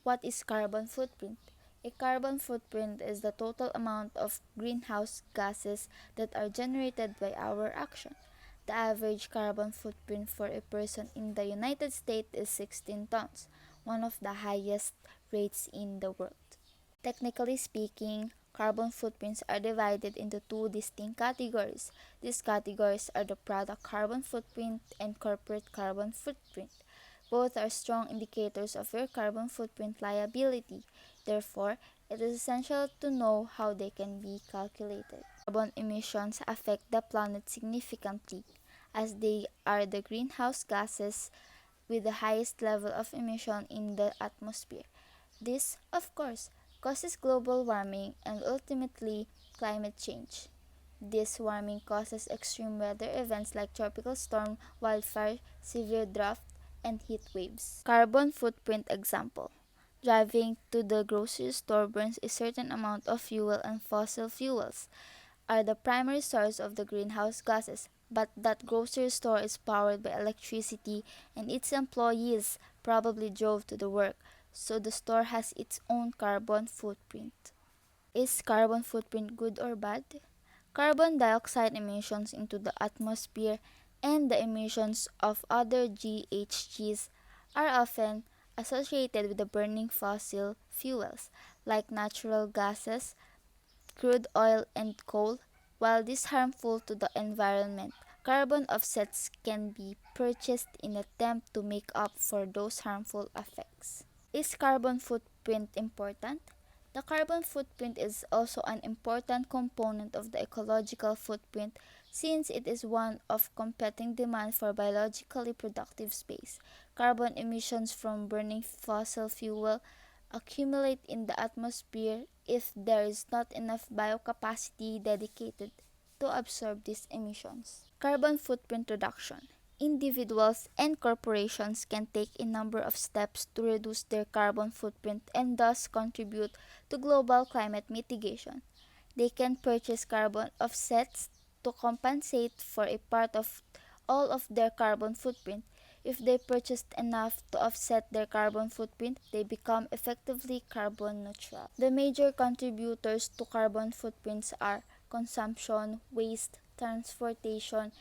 What is carbon footprint? A carbon footprint is the total amount of greenhouse gases that are generated by our action. The average carbon footprint for a person in the United States is 16 tons, one of the highest rates in the world. Technically speaking, carbon footprints are divided into two distinct categories. These categories are the product carbon footprint and corporate carbon footprint. Both are strong indicators of your carbon footprint liability. Therefore, it is essential to know how they can be calculated. Carbon emissions affect the planet significantly, as they are the greenhouse gases with the highest level of emission in the atmosphere. This, of course, causes global warming and ultimately climate change. This warming causes extreme weather events like tropical storm, wildfire, severe drought, and heat waves. Carbon footprint example. Driving to the grocery store burns a certain amount of fuel, and fossil fuels are the primary source of the greenhouse gases. But that grocery store is powered by electricity and its employees probably drove to the work, so the store has its own carbon footprint. Is carbon footprint good or bad? Carbon dioxide emissions into the atmosphere and the emissions of other GHGs are often associated with the burning fossil fuels like natural gases, crude oil, and coal. While this is harmful to the environment, carbon offsets can be purchased in an attempt to make up for those harmful effects. Is carbon footprint important? The carbon footprint is also an important component of the ecological footprint since it is one of competing demand for biologically productive space. Carbon emissions from burning fossil fuel accumulate in the atmosphere if there is not enough biocapacity dedicated to absorb these emissions. Carbon footprint reduction. Individuals and corporations can take a number of steps to reduce their carbon footprint and thus contribute to global climate mitigation. They can purchase carbon offsets to compensate for a part of all of their carbon footprint. If they purchased enough to offset their carbon footprint, they become effectively carbon neutral. The major contributors to carbon footprints are consumption, waste, transportation,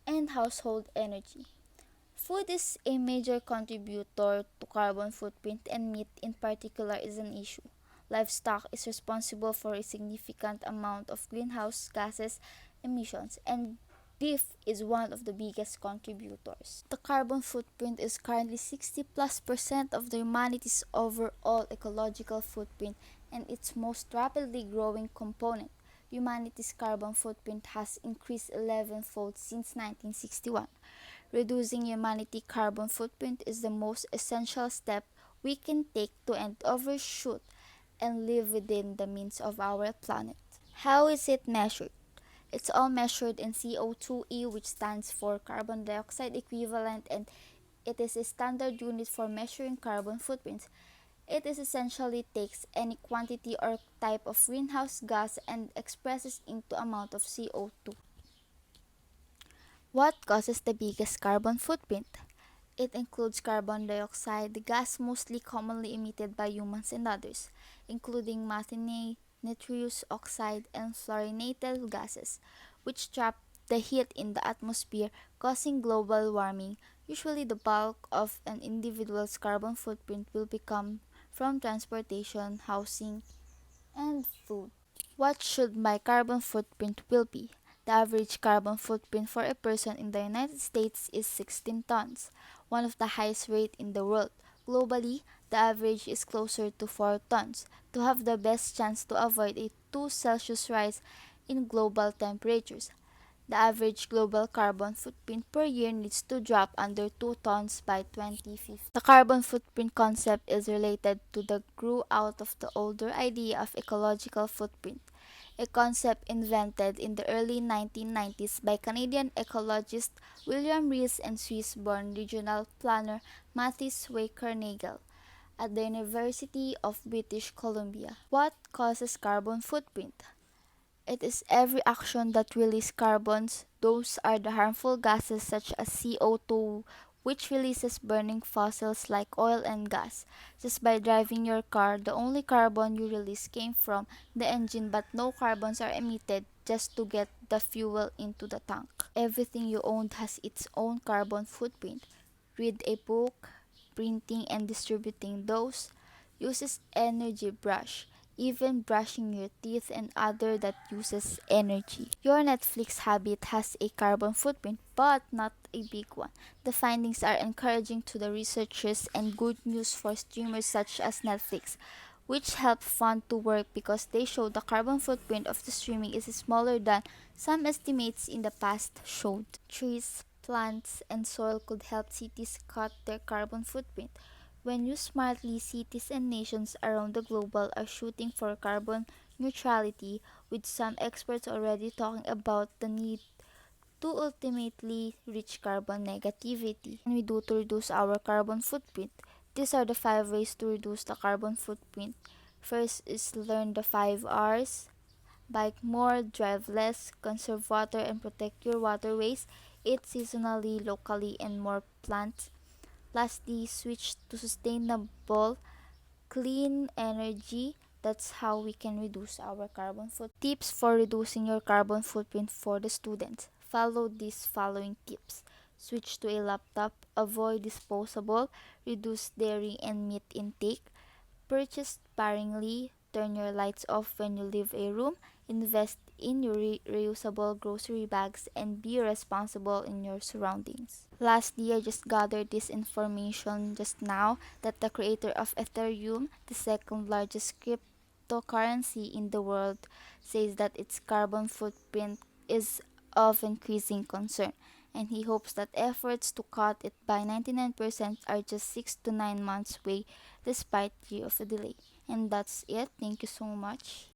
and household energy. Food is a major contributor to carbon footprint, and meat in particular is an issue. Livestock is responsible for a significant amount of greenhouse gases emissions, and beef is one of the biggest contributors. The carbon footprint is currently 60+% of the humanity's overall ecological footprint and its most rapidly growing component. Humanity's carbon footprint has increased 11-fold since 1961. Reducing humanity's carbon footprint is the most essential step we can take to end overshoot and live within the means of our planet. How is it measured? It's all measured in CO2e, which stands for carbon dioxide equivalent, and it is a standard unit for measuring carbon footprints. It is essentially takes any quantity or type of greenhouse gas and expresses into amount of CO2. What causes the biggest carbon footprint? It includes carbon dioxide, the gas mostly commonly emitted by humans and others, including methane, nitrous oxide, and fluorinated gases, which trap the heat in the atmosphere, causing global warming. Usually, the bulk of an individual's carbon footprint will become from transportation, housing, and food. What should my carbon footprint will be? The average carbon footprint for a person in the United States is 16 tons, one of the highest rate in the world. Globally, the average is closer to 4 tons. To have the best chance to avoid a 2 Celsius rise in global temperatures, the average global carbon footprint per year needs to drop under 2 tons by 2050. The carbon footprint concept is related to the grew out of the older idea of ecological footprint, a concept invented in the early 1990s by Canadian ecologist William Rees and Swiss-born regional planner Mathis Waker-Nagel at the University of British Columbia. What causes carbon footprint? It is every action that releases carbons. Those are the harmful gases such as CO2, which releases burning fossils like oil and gas. Just by driving your car, the only carbon you release came from the engine, but no carbons are emitted just to get the fuel into the tank. Everything you own has its own carbon footprint. Read a book, printing and distributing those uses energy. Brush, even brushing your teeth and other that uses energy. Your Netflix habit has a carbon footprint, but not a big one. The findings are encouraging to the researchers and good news for streamers such as Netflix, which help fund to work because they show the carbon footprint of the streaming is smaller than some estimates in the past showed. Trees, plants, and soil could help cities cut their carbon footprint. When used smartly, cities and nations around the globe are shooting for carbon neutrality, with some experts already talking about the need to ultimately reach carbon negativity. What can we do to reduce our carbon footprint? These are the 5 ways to reduce the carbon footprint. First is learn the 5 R's. Bike more, drive less, conserve water and protect your waterways, eat seasonally, locally, and more plants. Lastly, switch to sustainable, clean energy. That's how we can reduce our carbon footprint. Tips for reducing your carbon footprint for the students. Follow these following tips. Switch to a laptop, avoid disposable, reduce dairy and meat intake, purchase sparingly, turn your lights off when you leave a room, invest in your reusable grocery bags, and be responsible in your surroundings. Lastly, I just gathered this information just now that the creator of Ethereum, the second largest cryptocurrency in the world, says that its carbon footprint is of increasing concern, and he hopes that efforts to cut it by 99% are just 6 to 9 months away despite year of a delay. And that's it. Thank you so much.